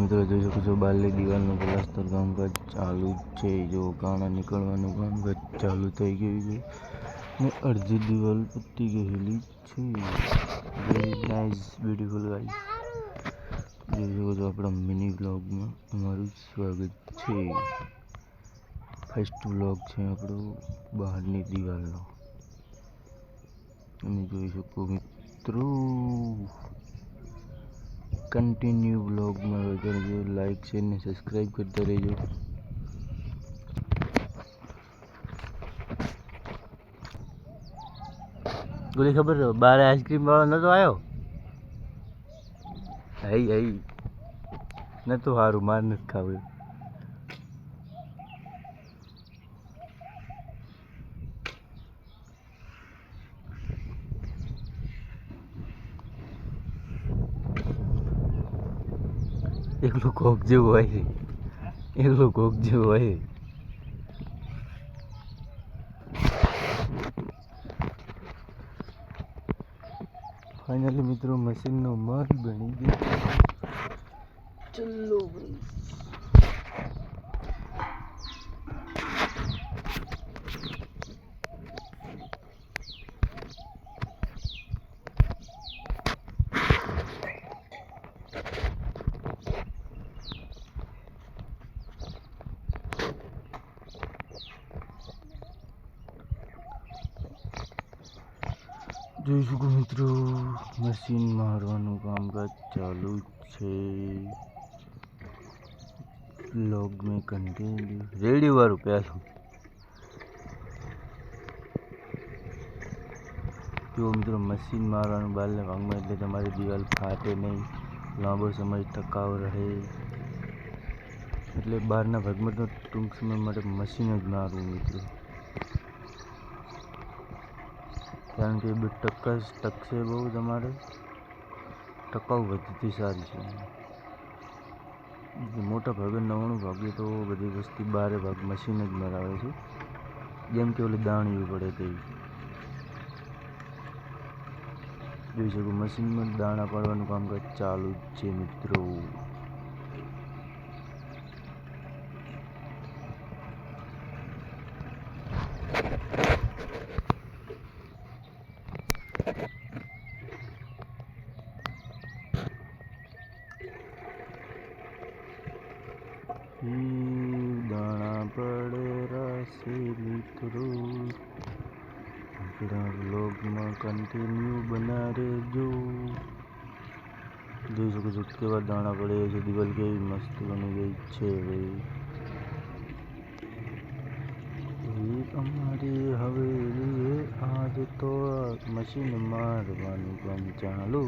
મિત્રો જોઈ શકો છો બારલી દિવાલનું પ્લાસ્ટર કામકાજ ચાલુ છે। જો કાણા નીકળવાનું કામકાજ ચાલુ થઈ ગયું છે ને અડધી દિવાલ પતી ગયેલી છે। વેરી નાઇસ બ્યુટીફુલ ગાઈસ, જોઈ શકો છો આપણા મિની વ્લોગમાં તમારું સ્વાગત છે। ફર્સ્ટ વ્લોગ છે આપણો બહારની દિવાલનો। તમે જોઈ શકો મિત્રો, કન્ટિન્યુ બ્લોગમાં રહેજો, લાઈક શેર ને સબસ્ક્રાઈબ કરતા રહેજો। ગોલી ખબર છે બારે આઈસ્ક્રીમ વાળો નતો આવ્યો? હઈ નતું સારું, માર નથી ખાવું। એકલું કોક જેવું હોય, એકલું કોક જેવું હોય। ફાઇનલી મિત્રો મશીનનો માલ બની ગયો। ચલો ભાઈ, જોઈ શકો મિત્રો મશીન મારવાનું કામકાજ ચાલુ છે। બ્લોગ में कंटिन्यू रेडी वाળું પહેલું જો મિત્રો મશીન મારવાનું બારલે ભાગમાં, એટલે તમારી દિવાલ ફાટે નહીં, લાંબો સમય ટકાવ રહે। એટલે બહારના ભાગમાં તો ટૂંક સમય માટે મશીન જ મારવું મિત્રો, કારણ કે બે ટકશે બહુ, તમારે ટકાઉ વધતી સારી છે। મોટા ભાગે 99% તો બધી વસ્તી બારે ભાગ મશીન જ મરાવે છે, જેમ કે ઓલી દાણીઓ પડે તેવી। જોઈ શકો મશીનમાં દાણા પાડવાનું કામકાજ ચાલુ જ છે મિત્રો। દાણા પડે રાસે મિત્રો, આપણા વ્લોગમાં કન્ટિન્યુ બના રહેજો। જોઈ શકો છો કેવા દાણા પડે છે, દિવાલ કેવી મસ્ત બની ગઈ છે। અમારી હવેલી આજ તો મશીન મારવાનું કામ ચાલુ।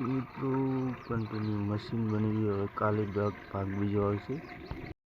મિત્રો કન્ટિન્યુ મશીન બની ગયું, હવે કાલે ભાગ બીજો આવશે।